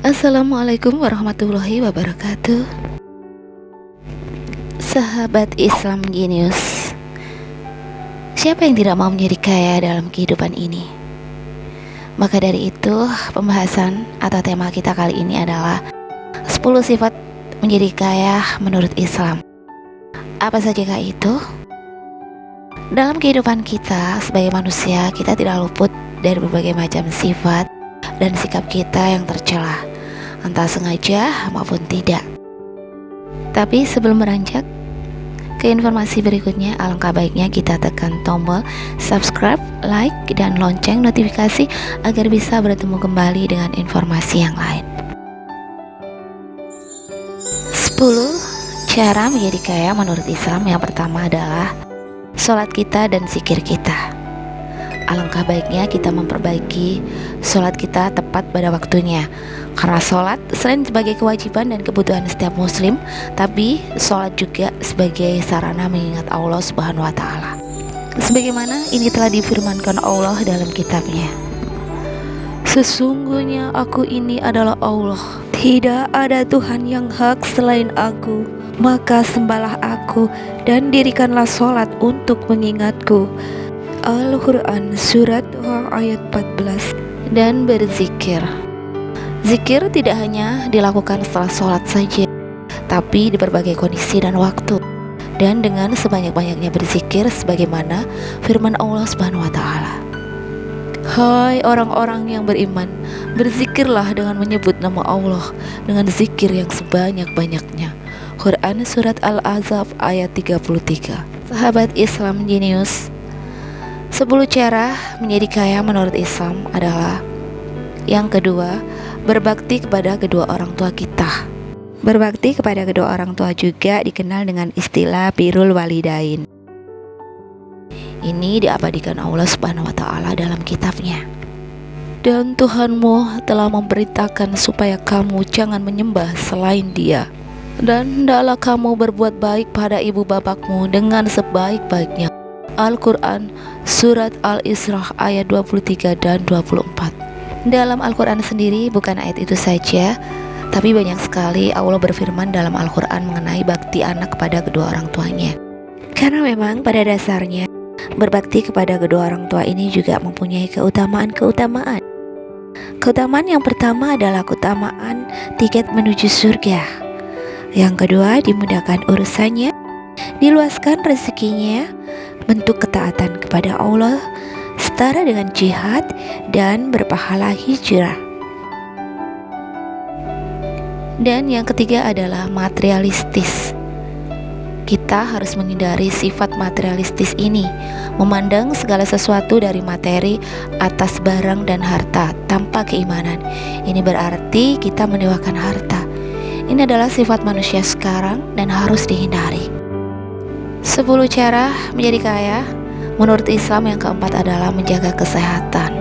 Assalamualaikum warahmatullahi wabarakatuh. Sahabat Islam Genius, siapa yang tidak mau menjadi kaya dalam kehidupan ini? Maka dari itu, pembahasan atau tema kita kali ini adalah 10 sifat menjadi kaya menurut Islam. Apa sajakah itu? Dalam kehidupan kita sebagai manusia, kita tidak luput dari berbagai macam sifat dan sikap kita yang tercela, entah sengaja maupun tidak. Tapi sebelum beranjak ke informasi berikutnya, alangkah baiknya kita tekan tombol subscribe, like, dan lonceng notifikasi agar bisa bertemu kembali dengan informasi yang lain. 10 cara menjadi kaya menurut Islam. Yang pertama adalah sholat kita dan zikir kita. Alangkah baiknya kita memperbaiki sholat kita tepat pada waktunya, karena sholat selain sebagai kewajiban dan kebutuhan setiap muslim, tapi sholat juga sebagai sarana mengingat Allah Subhanahu wa Ta'ala. Sebagaimana ini telah difirmankan Allah dalam kitabnya, sesungguhnya aku ini adalah Allah, tidak ada Tuhan yang hak selain aku, maka sembahlah aku dan dirikanlah sholat untuk mengingatku. Al-Quran Surat Duha ayat 14. Dan berzikir. Zikir tidak hanya dilakukan setelah sholat saja, tapi di berbagai kondisi dan waktu, dan dengan sebanyak-banyaknya berzikir sebagaimana firman Allah Subhanahu wa Ta'ala, hai orang-orang yang beriman, berzikirlah dengan menyebut nama Allah dengan zikir yang sebanyak-banyaknya. Quran Surat Al-Ahzab ayat 33. Sahabat Islam Genius, 10 cara menjadi kaya menurut Islam adalah: yang kedua, berbakti kepada kedua orang tua kita. Berbakti kepada kedua orang tua juga dikenal dengan istilah birrul walidain. Ini diabadikan Allah Subhanahu wa Ta'ala dalam kitabnya. Dan Tuhanmu telah memerintahkan supaya kamu jangan menyembah selain Dia, dan hendaklah kamu berbuat baik pada ibu bapakmu dengan sebaik-baiknya. Al-Quran Surat Al-Isra ayat 23 dan 24. Dalam Al-Quran sendiri bukan ayat itu saja, tapi banyak sekali Allah berfirman dalam Al-Quran mengenai bakti anak kepada kedua orang tuanya. Karena memang pada dasarnya berbakti kepada kedua orang tua ini juga mempunyai keutamaan. Keutamaan yang pertama adalah keutamaan tiket menuju surga. Yang kedua, dimudahkan urusannya, diluaskan rezekinya, bentuk ketaatan kepada Allah setara dengan jihad dan berpahala hijrah. Dan yang ketiga adalah materialistis. Kita harus menghindari sifat materialistis ini, memandang segala sesuatu dari materi atas barang dan harta tanpa keimanan. Ini berarti kita mendewakan harta. Ini adalah sifat manusia sekarang dan harus dihindari. 10 cara menjadi kaya menurut Islam. Yang keempat adalah menjaga kesehatan.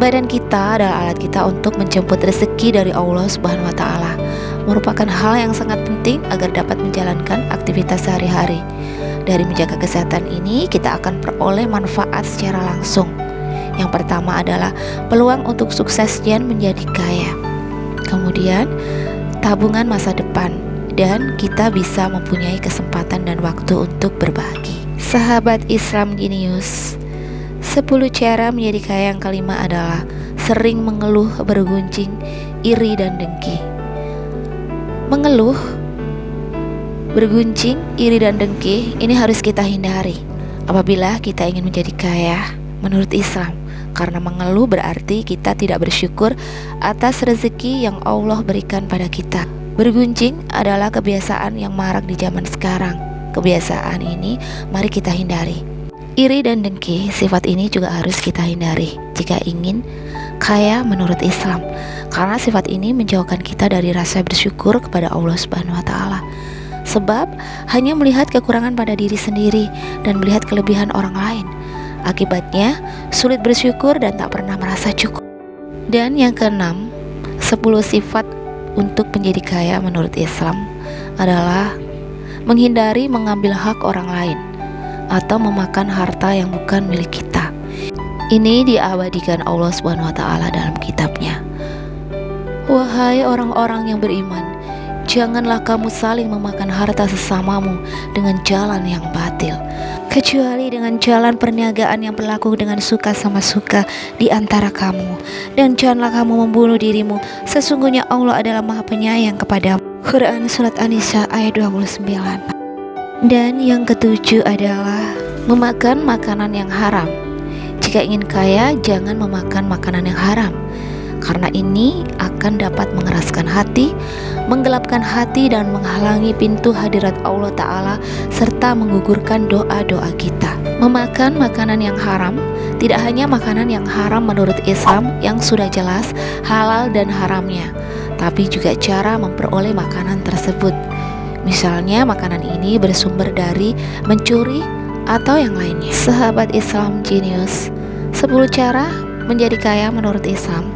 Badan kita adalah alat kita untuk menjemput rezeki dari Allah Subhanahu wa Ta'ala, merupakan hal yang sangat penting agar dapat menjalankan aktivitas sehari-hari. Dari menjaga kesehatan ini kita akan peroleh manfaat secara langsung. Yang pertama adalah peluang untuk sukses dan menjadi kaya. Kemudian tabungan masa depan, dan kita bisa mempunyai kesempatan dan waktu untuk berbagi. Sahabat Islam Genius, 10 cara menjadi kaya yang kelima adalah sering mengeluh, bergunjing, iri dan dengki. Mengeluh, bergunjing, iri dan dengki ini harus kita hindari apabila kita ingin menjadi kaya menurut Islam, karena mengeluh berarti kita tidak bersyukur atas rezeki yang Allah berikan pada kita. Bergunjing adalah kebiasaan yang marak di zaman sekarang. Kebiasaan ini mari kita hindari. Iri dan dengki, sifat ini juga harus kita hindari jika ingin kaya menurut Islam, karena sifat ini menjauhkan kita dari rasa bersyukur kepada Allah Subhanahu wa Ta'ala. Sebab hanya melihat kekurangan pada diri sendiri dan melihat kelebihan orang lain. Akibatnya sulit bersyukur dan tak pernah merasa cukup. Dan yang keenam, 10 sifat untuk menjadi kaya menurut Islam adalah menghindari mengambil hak orang lain atau memakan harta yang bukan milik kita. Ini diabadikan Allah Subhanahu wa Ta'ala dalam kitabnya. Wahai orang-orang yang beriman, janganlah kamu saling memakan harta sesamamu dengan jalan yang batil, kecuali dengan jalan perniagaan yang berlaku dengan suka sama suka di antara kamu. Dan janganlah kamu membunuh dirimu, sesungguhnya Allah adalah Maha Penyayang kepadamu. Quran Surat An-Nisa ayat 29. Dan yang ketujuh adalah memakan makanan yang haram. Jika ingin kaya, jangan memakan makanan yang haram, karena ini akan dapat mengeraskan hati, menggelapkan hati, dan menghalangi pintu hadirat Allah Ta'ala, serta menggugurkan doa-doa kita. Memakan makanan yang haram tidak hanya makanan yang haram menurut Islam yang sudah jelas halal dan haramnya, tapi juga cara memperoleh makanan tersebut. Misalnya makanan ini bersumber dari mencuri atau yang lainnya. Sahabat Islam Genius, 10 cara menjadi kaya menurut Islam.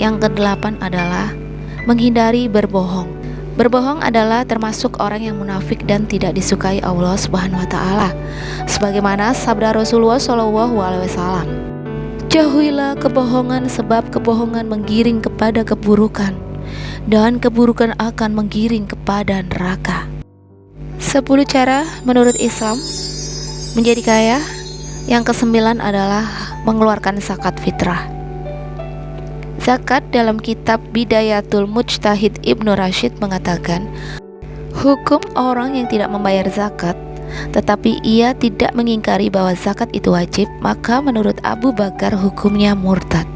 Yang ke-8 adalah menghindari berbohong. Berbohong adalah termasuk orang yang munafik dan tidak disukai Allah Subhanahu wa taala. Sebagaimana sabda Rasulullah SAW, "Jauhilah kebohongan, sebab kebohongan menggiring kepada keburukan, dan keburukan akan menggiring kepada neraka." 10 cara menurut Islam menjadi kaya. Yang ke-9 adalah mengeluarkan zakat fitrah. Zakat dalam kitab Bidayatul Mujtahid Ibnu Rashid mengatakan, hukum orang yang tidak membayar zakat, tetapi ia tidak mengingkari bahwa zakat itu wajib, maka menurut Abu Bakar hukumnya murtad.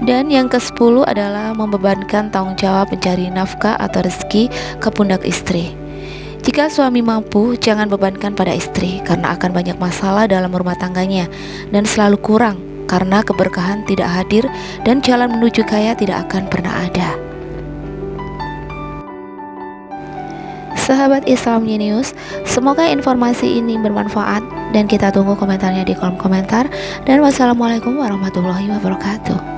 Dan yang ke-10 adalah membebankan tanggung jawab mencari nafkah atau rezeki ke pundak istri. Jika suami mampu, jangan bebankan pada istri, karena akan banyak masalah dalam rumah tangganya dan selalu kurang, karena keberkahan tidak hadir dan jalan menuju kaya tidak akan pernah ada. Sahabat Islam Genius, semoga informasi ini bermanfaat dan kita tunggu komentarnya di kolom komentar. Dan wassalamualaikum warahmatullahi wabarakatuh.